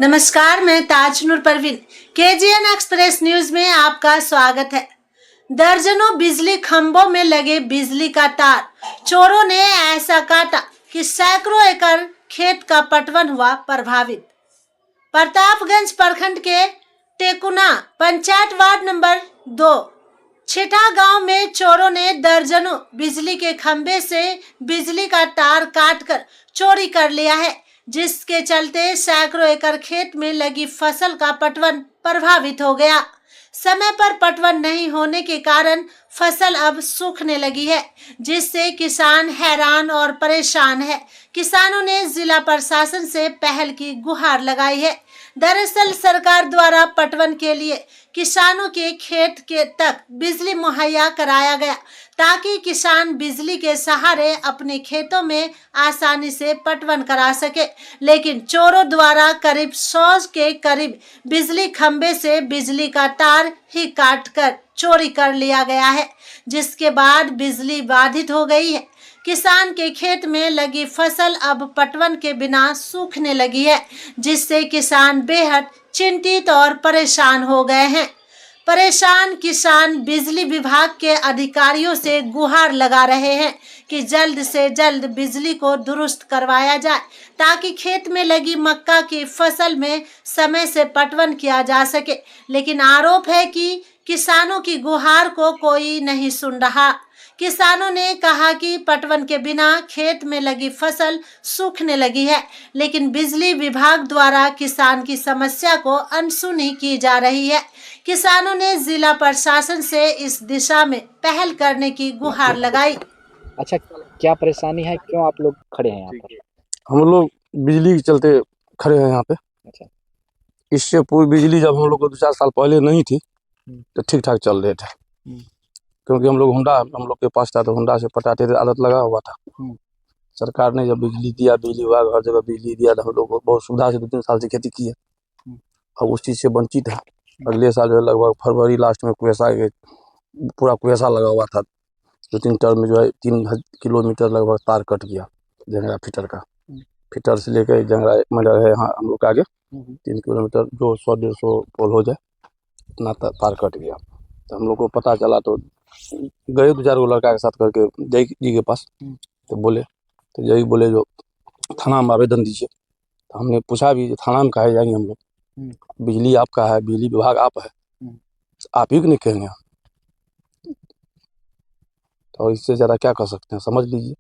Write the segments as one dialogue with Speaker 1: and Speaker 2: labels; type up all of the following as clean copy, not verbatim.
Speaker 1: नमस्कार, मैं ताजनूर Parveen. KGN express news में आपका स्वागत है। दर्जनों बिजली खंभों में लगे बिजली का तार चोरों ने ऐसा काटा कि सैकड़ों एकड़ खेत का पटवन हुआ प्रभावित। प्रतापगंज प्रखंड के टेकुना पंचायत वार्ड नंबर 2 छिठा गांव में चोरों ने दर्जनों बिजली के खंभे से बिजली का तार काटकर चोरी कर लिया है, जिसके चलते सैकड़ों एकड़ खेत में लगी फसल का पटवन प्रभावित हो गया। समय पर पटवन नहीं होने के कारण फसल अब सूखने लगी है, जिससे किसान हैरान और परेशान है। किसानों ने जिला प्रशासन से पहल की गुहार लगाई है। दरअसल सरकार द्वारा पटवन के लिए किसानों के खेत के तक बिजली मुहैया कराया गया, ताकि किसान बिजली के सहारे अपने खेतों में आसानी से पटवन करा सके। लेकिन चोरों द्वारा करीब 100 के करीब बिजली खंभे से बिजली का तार ही काटकर चोरी कर लिया गया है, जिसके बाद बिजली बाधित हो गई है। किसान के खेत में लगी फसल अब पटवन के बिना सूखने लगी है, जिससे किसान बेहद चिंतित और परेशान हो गए हैं। परेशान किसान बिजली विभाग के अधिकारियों से गुहार लगा रहे हैं कि जल्द से जल्द बिजली को दुरुस्त करवाया जाए, ताकि खेत में लगी मक्का की फसल में समय से पटवन किया जा सके। लेकिन आरोप है कि किसानों की गुहार को कोई नहीं सुन रहा। किसानों ने कहा कि पटवन के बिना खेत में लगी फसल सूखने लगी है, लेकिन बिजली विभाग द्वारा किसान की समस्या को अनसुनी की जा रही है। किसानों ने जिला प्रशासन से इस दिशा में पहल करने की गुहार लगाई।
Speaker 2: अच्छा, क्या परेशानी है? क्यों आप लोग खड़े हैं यहाँ पर?
Speaker 3: हम लोग बिजली के चलते खड़े हैं यहाँ पे।
Speaker 2: अच्छा।
Speaker 3: इससे पूरी बिजली जब हम लोग को 2-4 साल पहले नहीं थी तो ठीक ठाक चल रहे थे, क्योंकि हम लोग के पास था तो होंडा से पटाते थे, आदत लगा हुआ था। सरकार ने जब बिजली दिया, बिजली विभाग हर जगह बिजली दिया, तो हम लोग को बहुत सुविधा से 2-3 साल से खेती की है। अब उस चीज़ से वंचित है। अगले साल जो है लगभग फरवरी लास्ट में पूरा कुएसा लगा हुआ था। 2-3 टर्म में जो है 3 किलोमीटर लगभग तार कट गया जंगरा फिटर का। फिटर से लेकर जंगरा मतलब है यहाँ हम लोग के आगे 3 किलोमीटर जो 100-150 पोल हो जाए इतना तार कट गया। तो हम लोग को पता चला तो गए 2-4 गो लड़का के साथ करके जय जी के पास, तो जय बोले जो थाना में आवेदन दीजिए। तो हमने पूछा भी थाना में कहे जाएंगे हम लोग, बिजली आपका है, बिजली विभाग आप है, आप ही को नहीं कहेंगे। तो इससे ज़्यादा क्या कर सकते हैं, समझ लीजिए।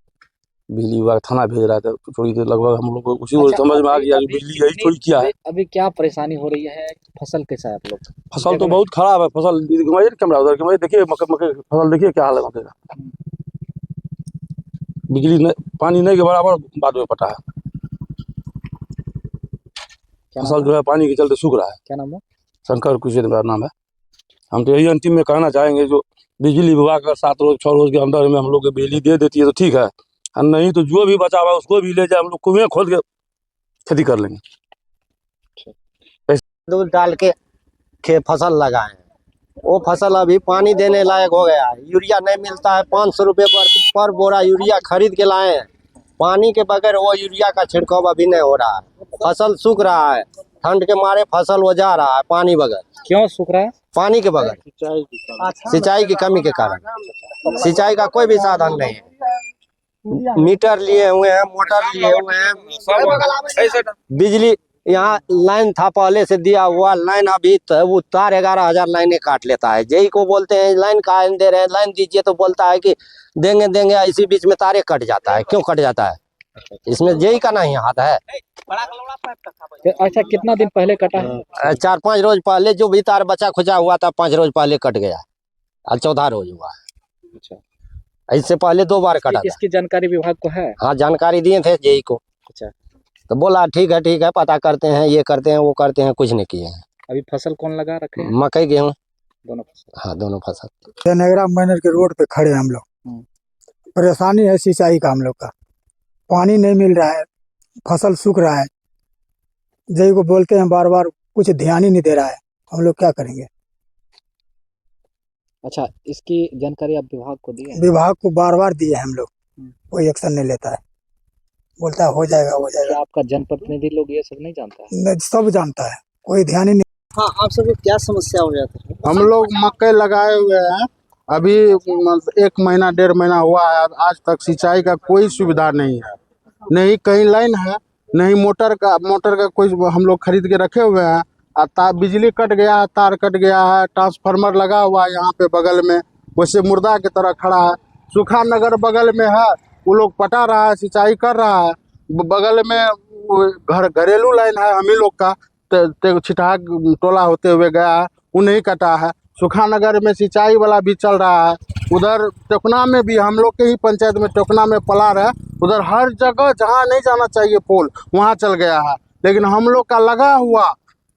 Speaker 3: बिजली विभाग थाना भेज रहा था चोरी, तो लगभग हम लोग को उसी को समझ में आ गया कि बिजली यही चोरी किया है।
Speaker 2: अभी क्या परेशानी हो रही है? फसल कैसा है आप लोग?
Speaker 3: फसल तो बहुत खराब है। फसल कैमरा उधर के देखिए, मक्के फसल देखिए क्या हाल है मक्के का। बिजली नहीं, पानी नहीं के बराबर बाद में पटा है। फसल जो है पानी के चलते सूख रहा है।
Speaker 2: क्या नाम है?
Speaker 3: शंकर कुशेद मेरा नाम है। हम तो यही अंतिम में कहना चाहेंगे, जो बिजली विभाग का 7 रोज 6 रोज के अंदर में हम लोग को बिजली दे देती है तो ठीक है, और नहीं तो जो भी बचा हुआ उसको भी ले जाए, हम लोग कुएं खोद के खेती कर लेंगे।
Speaker 4: दूध डाल के फसल लगाए, वो फसल अभी पानी देने लायक हो गया है। यूरिया नहीं मिलता है, 500 रुपये पर बोरा यूरिया खरीद के लाए हैं। पानी के बगैर वो यूरिया का छिड़काव अभी नहीं हो रहा है। फसल सूख रहा है, ठंड के मारे फसल वो जा रहा है पानी बगैर।
Speaker 2: क्यों सूख रहा है?
Speaker 4: पानी के बगैर, सिंचाई की कमी के कारण। सिंचाई का कोई भी साधन नहीं है। मीटर लिए हुए हैं, मोटर लिए हुए हैं, बिजली यहाँ लाइन था पहले से दिया हुआ लाइन, अभी वो तार 11,000 लाइनें काट लेता है। जेई को बोलते हैं लाइन कहाँ दे रहे हैं, लाइन दीजिए, तो बोलता है कि देंगे, इसी बीच में तारे कट जाता है। क्यों कट जाता है? इसमें जेई का नहीं हाथ है।
Speaker 2: अच्छा, कितना दिन पहले कटा है?
Speaker 4: 4-5 रोज पहले जो भी तार बचा खुचा हुआ था, 5 रोज पहले कट गया, और 14 रोज हुआ है।
Speaker 2: अच्छा,
Speaker 4: इससे पहले 2 बार कटा था।
Speaker 2: इसकी जानकारी विभाग को है?
Speaker 4: हाँ, जानकारी दिए थे जेई को।
Speaker 2: अच्छा,
Speaker 4: तो बोला ठीक है पता करते हैं, ये करते हैं वो करते हैं, कुछ नहीं किए हैं।
Speaker 2: अभी फसल कौन लगा रखे हैं?
Speaker 4: मकई गेहूँ
Speaker 2: दोनों फसल।
Speaker 4: हाँ, दोनों फसल।
Speaker 5: नगरा मैनर के रोड पे खड़े हैं हम लोग। परेशानी है सिंचाई का, हम लोग का पानी नहीं मिल रहा है, फसल सूख रहा है। जय को बोलते हैं बार बार, कुछ ध्यान ही नहीं दे रहा है। हम लोग क्या करेंगे?
Speaker 2: अच्छा, इसकी जानकारी आप विभाग को दी है?
Speaker 5: विभाग को बार बार दिए हम लोग, कोई एक्शन नहीं लेता है। बोलता है हो जाएगा हो जाएगा।
Speaker 2: क्या आपका जनप्रतिनिधि लोग ये सब नहीं जानता है?
Speaker 5: सब जानता है, कोई ध्यान ही नहीं।
Speaker 6: हाँ, आप सबको क्या समस्या हो जाती है?
Speaker 7: हम लोग मकई लगाए हुए हैं, अभी 1 महीना 1.5 महीना हुआ है, आज तक सिंचाई का कोई सुविधा नहीं है। नहीं कहीं लाइन है, नहीं मोटर का कोई हम लोग खरीद के रखे हुए हैं। तार बिजली कट गया है, तार कट गया है, ट्रांसफार्मर लगा हुआ है यहाँ पे बगल में, वैसे मुर्दा की तरह खड़ा है। सूखा नगर बगल में है, वो लोग पटा रहा है, सिंचाई कर रहा है। बगल में घरेलू लाइन है हम ही लोग का, छिटहा टोला होते हुए गया है, वो नहीं कटा है। सूखा नगर में सिंचाई वाला भी चल रहा है। उधर टोकना में भी हम लोग के ही पंचायत में टोकना में पलार है, उधर हर जगह जहाँ नहीं जाना चाहिए पोल वहाँ चल गया है। लेकिन हम लोग का लगा हुआ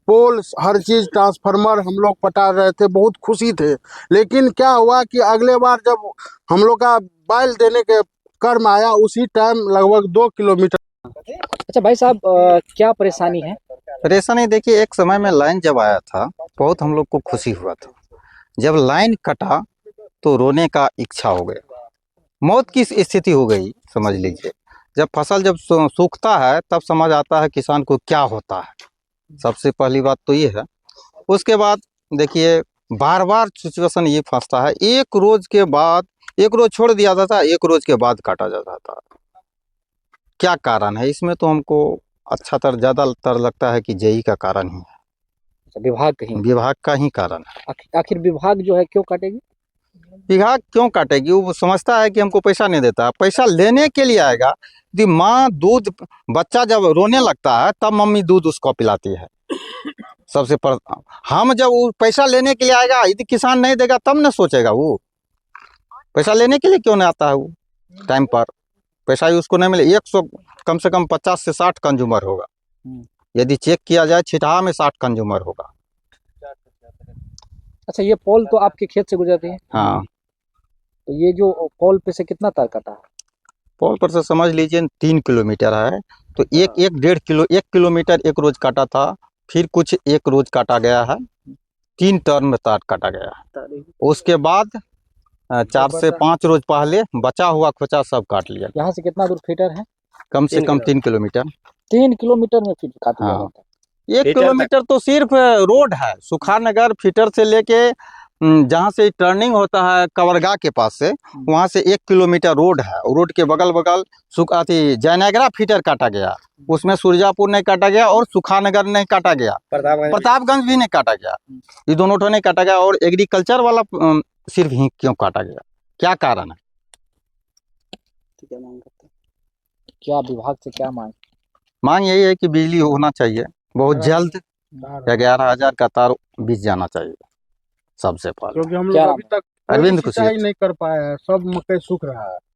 Speaker 7: पोल, हर चीज़ ट्रांसफार्मर हम लोग पटा रहे थे, बहुत खुशी थे। लेकिन क्या हुआ कि अगले बार जब हम लोग का बैल देने के क्रम आया, उसी टाइम लगभग 2 किलोमीटर।
Speaker 2: अच्छा भाई साहब, क्या परेशानी है?
Speaker 8: परेशानी देखिए, एक समय में लाइन जब आया था बहुत हम लोग को खुशी हुआ था। जब लाइन कटा तो रोने का इच्छा हो गया, मौत की स्थिति हो गई समझ लीजिए। जब फसल जब सूखता है तब समझ आता है किसान को क्या होता है। सबसे पहली बात तो ये है। उसके बाद देखिए बार बार सिचुएशन ये फंसता है, एक रोज के बाद, एक रोज छोड़ दिया जाता है, एक रोज के बाद काटा जाता था। क्या कारण है इसमें? तो हमको ज़्यादातर लगता है कि जेई का कारण ही है, विभाग का ही कारण है।
Speaker 2: आखिर विभाग जो है क्यों काटेगी?
Speaker 8: विभाग क्यों काटेगी? वो समझता है कि हमको पैसा नहीं देता, पैसा लेने के लिए आएगा। यदि माँ दूध, बच्चा जब रोने लगता है तब मम्मी दूध उसको पिलाती है। सबसे पर हम जब वो पैसा लेने के लिए आएगा, यदि किसान नहीं देगा तब न सोचेगा। वो पैसा लेने के लिए क्यों नहीं आता है? वो टाइम पर पैसा ही उसको नहीं मिले। 100 कम से कम 50 से 60 कंज्यूमर होगा, यदि चेक किया जाए छिटहा में 60 कंज्यूमर होगा।
Speaker 2: अच्छा, ये पोल तो आपके खेत से गुजरती है?
Speaker 8: हाँ,
Speaker 2: तो ये जो पोल पे से कितना तार कटा है?
Speaker 8: पोल पर से समझ लीजिए 3 किलोमीटर है, तो 1 किलोमीटर एक रोज काटा था, फिर कुछ एक रोज काटा गया है, 3 टर्न में तार काटा गया है। उसके बाद 4 से 5 रोज पहले बचा हुआ खोचा सब काट लिया।
Speaker 2: यहाँ से कितना दूर फीटर है?
Speaker 8: कम से कम 3 किलोमीटर।
Speaker 2: 3 किलोमीटर में फीट काट लिया
Speaker 8: हाँ।
Speaker 2: जाता है।
Speaker 8: 1 किलोमीटर तो सिर्फ रोड है। सुखा नगर फीटर से लेके जहाँ से टर्निंग होता है कवरगा के पास से, वहाँ से 1 किलोमीटर रोड है। रोड के बगल बगल जयनगरा फीटर काटा गया, उसमें सुरजापुर नहीं काटा गया और सुखा नगर नहीं काटा गया, प्रतापगंज भी नहीं काटा गया। ये दोनों ठो नहीं काटा गया। और एग्रीकल्चर वाला सिर्फ ही क्यों काटा गया? क्या कारण है?
Speaker 2: क्या विभाग से क्या
Speaker 8: मांग यही है कि बिजली होना चाहिए बहुत जल्द। 11,000 का तार बिछ जाना चाहिए सबसे पहले।
Speaker 7: क्योंकि हम लोग
Speaker 2: क्या
Speaker 7: अभी तक
Speaker 8: अरविंद
Speaker 7: सिंचाई
Speaker 8: खुशी
Speaker 7: नहीं कर पाए हैं, सब मकई सूख रहा है।